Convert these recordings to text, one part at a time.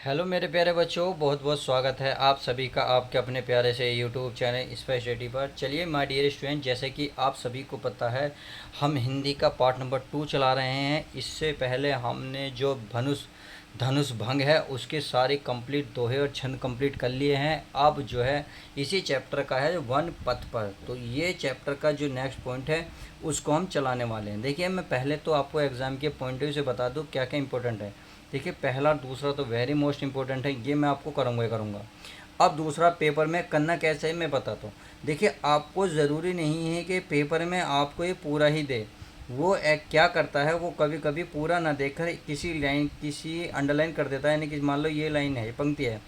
Hello मेरे प्यारे बच्चों, बहुत बहुत स्वागत है आप सभी का आपके अपने प्यारे से यूट्यूब चैनल स्पेस स्टडी पर। चलिए माय डियर स्टूडेंट, जैसे कि आप सभी को पता है हम हिंदी का पार्ट नंबर 2 चला रहे हैं। इससे पहले हमने जो धनुष भंग है उसके सारे कंप्लीट दोहे और छंद कंप्लीट कर लिए हैं। अब जो है इसी चैप्टर का है वन पथ पर, तो ये चैप्टर का जो नेक्स्ट पॉइंट है उसको हम चलाने वाले हैं। देखिए, मैं पहले तो आपको एग्ज़ाम के पॉइंट ऑफ व्यू से बता दूँ क्या क्या इंपॉर्टेंट है। देखिए, पहला दूसरा तो वेरी मोस्ट इंपॉर्टेंट है, ये मैं आपको करूँगा ही करूँगा। अब दूसरा, पेपर में करना कैसे है मैं बताता हूँ। देखिए, आपको ज़रूरी नहीं है कि पेपर में आपको ये पूरा ही दे। वो एक क्या करता है, वो कभी कभी पूरा ना देखकर किसी अंडरलाइन कर देता है। यानी कि मान लो ये लाइन है, ये पंक्ति है,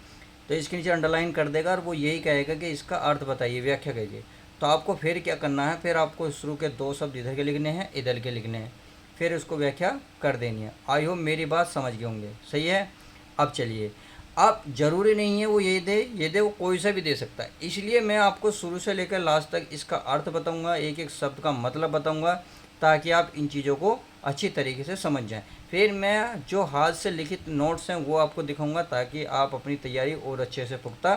तो इसके नीचे अंडरलाइन कर देगा और वो यही कहेगा कि इसका अर्थ बताइए, व्याख्या कीजिए। तो आपको फिर क्या करना है, फिर आपको शुरू के दो शब्द इधर के लिखने हैं, इधर के लिखने हैं, फिर उसको व्याख्या कर देनी है। आई होप मेरी बात समझ गए होंगे, सही है। अब चलिए, अब ज़रूरी नहीं है वो ये दे, वो कोई सा भी दे सकता है। इसलिए मैं आपको शुरू से लेकर लास्ट तक इसका अर्थ बताऊंगा, एक एक शब्द का मतलब बताऊंगा, ताकि आप इन चीज़ों को अच्छी तरीके से समझ जाएं। फिर मैं जो हाथ से लिखित नोट्स हैं वो आपको दिखाऊंगा, ताकि आप अपनी तैयारी और अच्छे से पुख्ता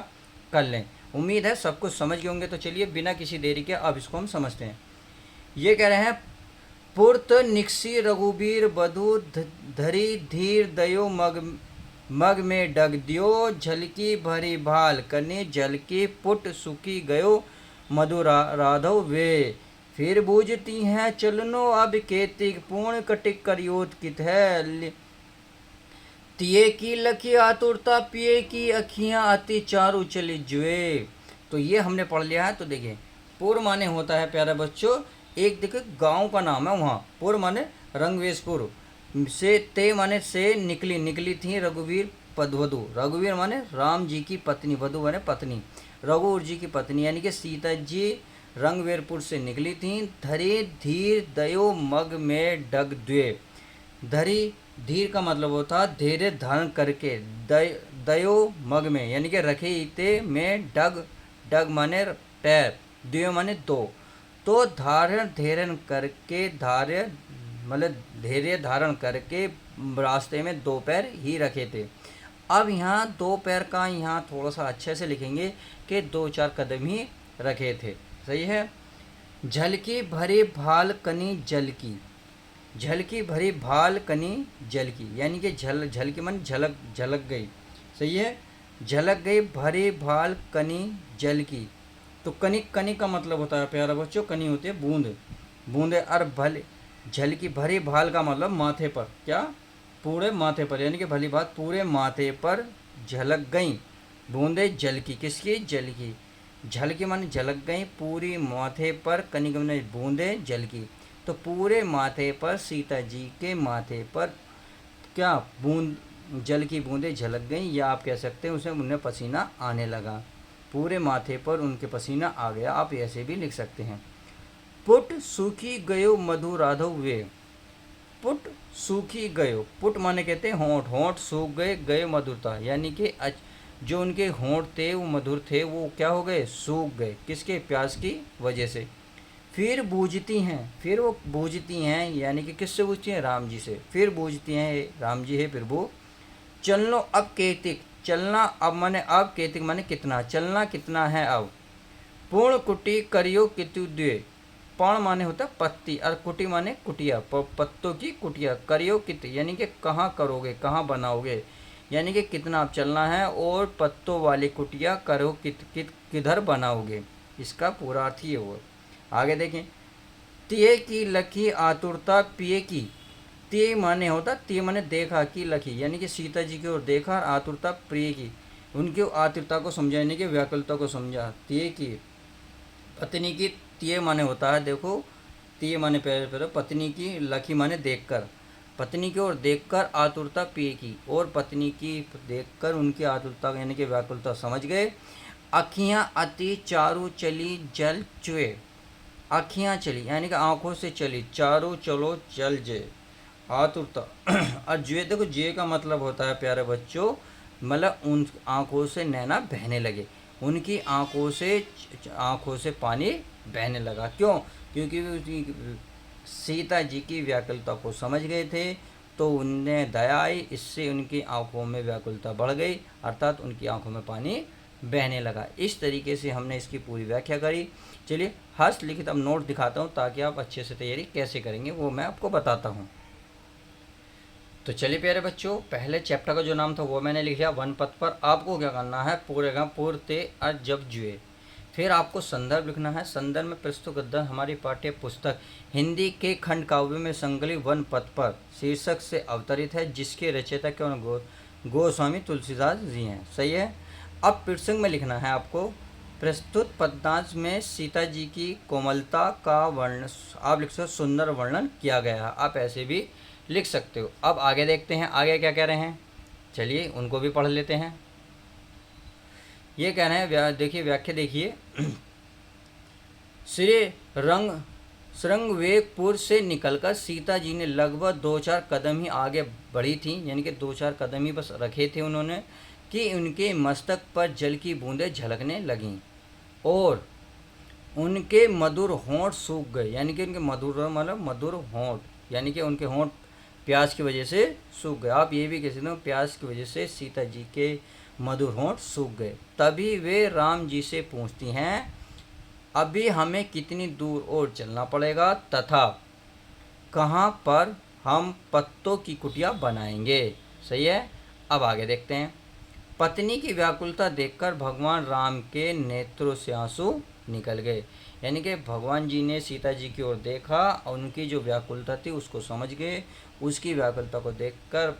कर लें। उम्मीद है सब कुछ समझ गए होंगे। तो चलिए बिना किसी देरी के अब इसको हम समझते हैं। ये कह रहे हैं, पुरत निक्सी रघुबीर बधु धरी धीर दयो मग मग में डग दियो, झलकी भरी भाल कने झलकी पुट सुखी गयो मधुरा राधव वे। फिर बूझती हैं चलनो अब केतिक पूर्ण कटिक करियोत कित है, तिये की लखी आतुरता पिए की अखियां अति चारू चली जुए। तो ये हमने पढ़ लिया है। तो देखिए, पुर माने होता है प्यारे बच्चों, एक देखिए गांव का नाम है वहाँ। पुर माने रंगवेशपुर से, ते माने से निकली, निकली थी रघुवीर पदवधु। रघुवीर माने राम जी की पत्नी, वधु माने पत्नी, रघुवीर जी की पत्नी यानी कि सीता जी रंगवीरपुर से निकली थी। धरे धीर दयो मग में डग द्वे। धरी, धीर का मतलब होता है धैर्य धारण करके, दयो मग में यानी कि रखे इते में डग, डग माने पैर, द्वय माने दो। तो धारण धैर्य करके, धार्य मतलब धैर्य धारण करके रास्ते में दो पैर ही रखे थे। अब यहाँ दो पैर का यहाँ थोड़ा सा अच्छे से लिखेंगे कि दो चार कदम ही रखे थे, सही है। झलकी भरी भाल कनी जल की, झलकी भरी भाल कनी जल की यानी कि झलकी मन झलक, झलक गई, सही है। झलक गई भरी भाल कनी जल की। तो कनी, कनी का मतलब होता है प्यारा बच्चों, कनी होती है बूंद, बूंदे। और भले झलकी भरी भाल का मतलब माथे पर, क्या, पूरे माथे पर, यानी कि भली बात पूरे माथे पर झलक गई बूंदे जल की। किसकी, जल की। झलकी मन झलक गई पूरी माथे पर, कनी का मतलब बूंदे जल की। तो पूरे माथे पर, सीता जी के माथे पर क्या, बूंद जल की बूंदें झलक गईं, या आप कह सकते हैं उसे उन्हें पसीना आने लगा। पूरे माथे पर उनके पसीना आ गया, आप ऐसे भी लिख सकते हैं। पुट सूखी गयो मधु राधव वे। पुट सूखी गयो, पुट माने कहते हैं होंठ, होंठ सूख गए, गए मधुरता यानी कि जो उनके होंठ थे वो मधुर थे, वो क्या हो गए, सूख गए। किसके, प्यास की वजह से। फिर बूझती हैं, फिर वो बूझती हैं यानी कि किससे बूझती हैं, राम जी से। फिर बूझती हैं, राम जी है प्रभु। चलनो अब केतिक, चलना अब माने अब, केतिक माने कितना, चलना कितना है अब। पूर्ण कुटी करियो कितु द्वे, पण माने होता पत्ती और कुटी माने कुटिया, पत्तों की कुटिया। करियो कित यानी कि कहाँ करोगे, कहाँ बनाओगे, यानी कि कितना आप चलना है, और पत्तों वाली कुटिया करो किधर बनाओगे, इसका पूरा अर्थ ये हुआ। आगे देखें, तिये की लखी आतुरता पिए की। तिये माने होता, तिये माने देखा, की लखी यानी कि सीता जी की ओर देखा, और आतुरता प्रिय की, उनकी आतुरता को समझा यानी कि व्याकुलता को समझा। तिये की पत्नी की, तिये माने होता है देखो, तिये माने पहले पहले पत्नी की, लखी माने देखकर, पत्नी की ओर देखकर आतुरता पिए की, और पत्नी की देखकर उनकी आतुरता यानी कि व्याकुलता समझ गए। अखियाँ अति चारू चली जल चुए, अखियाँ चली यानी कि आंखों से चली, चारू चलो चल जे, आतुरता। और जे, देखो जे का मतलब होता है प्यारे बच्चों, मतलब उन आंखों से नैना बहने लगे, उनकी आंखों से पानी बहने लगा। क्यों, क्योंकि सीता जी की व्याकुलता को समझ गए थे, तो उन्हें दया आई, इससे उनकी आंखों में व्याकुलता बढ़ गई, अर्थात उनकी आंखों में पानी बहने लगा। इस तरीके से हमने इसकी पूरी व्याख्या करी। चलिए हस्तलिखित अब नोट दिखाता हूँ ताकि आप अच्छे से तैयारी कैसे करेंगे वो मैं आपको बताता हूँ। तो चलिए प्यारे बच्चों, पहले चैप्टर का जो नाम था वो मैंने लिख लिया वन पथ पर। आपको क्या करना है, पूरेगा पूरते अ जब जुए। फिर आपको संदर्भ लिखना है। संदर्भ में प्रस्तुत गद्य हमारी पाठ्य पुस्तक हिंदी के खंड काव्य में संकलित वन पथ पर शीर्षक से अवतरित है, जिसके रचयिता कौन गोस्वामी तुलसीदास जी हैं। सही है। अब प्रसंग में लिखना है आपको, प्रस्तुत पद्यांश में सीता जी की कोमलता का वर्णन आप लिख सकते, सुंदर वर्णन किया गया है। आप ऐसे भी लिख सकते हो। अब आगे देखते हैं आगे क्या कह रहे हैं, चलिए उनको भी पढ़ लेते हैं। ये कह रहे हैं, देखिए व्याख्या देखिए। श्री श्रृंगवेरपुर से निकलकर सीता जी ने लगभग 2-4 कदम ही आगे बढ़ी थी, यानी कि 2-4 कदम ही बस रखे थे उन्होंने, कि उनके मस्तक पर जल की बूंदें झलकने लगीं और उनके मधुर होंठ सूख गए। यानी कि उनके मधुर मतलब मधुर होंठ, यानी कि उनके होंठ प्यास की वजह से सूख गए। आप ये भी कह सकते हो प्यास की वजह से सीता जी के मधुर होंठ सूख गए। तभी वे राम जी से पूछती हैं, अभी हमें कितनी दूर और चलना पड़ेगा तथा कहाँ पर हम पत्तों की कुटिया बनाएंगे। सही है। अब आगे देखते हैं। पत्नी की व्याकुलता देखकर भगवान राम के नेत्रों से आंसू निकल गए। यानी कि भगवान जी ने सीता जी की ओर देखा और उनकी जो व्याकुलता थी उसको समझ गए। उसकी व्याकुलता को देखकर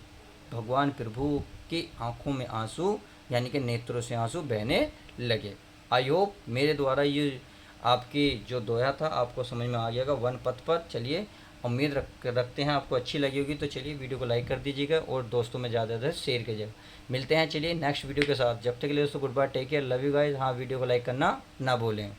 भगवान प्रभु की आंखों में आंसू यानी कि नेत्रों से आंसू बहने लगे। आई होप मेरे द्वारा ये आपकी जो दोहा था आपको समझ में आ गया वन पथ पर। चलिए उम्मीद रखते हैं आपको अच्छी लगी होगी। तो चलिए वीडियो को लाइक कर दीजिएगा और दोस्तों में ज़्यादा से ज़्यादा शेयर कीजिएगा। मिलते हैं चलिए नेक्स्ट वीडियो के साथ। जब तक के लिए दोस्तों goodbye, take care, love you guys. हाँ वीडियो को लाइक करना ना भूलें।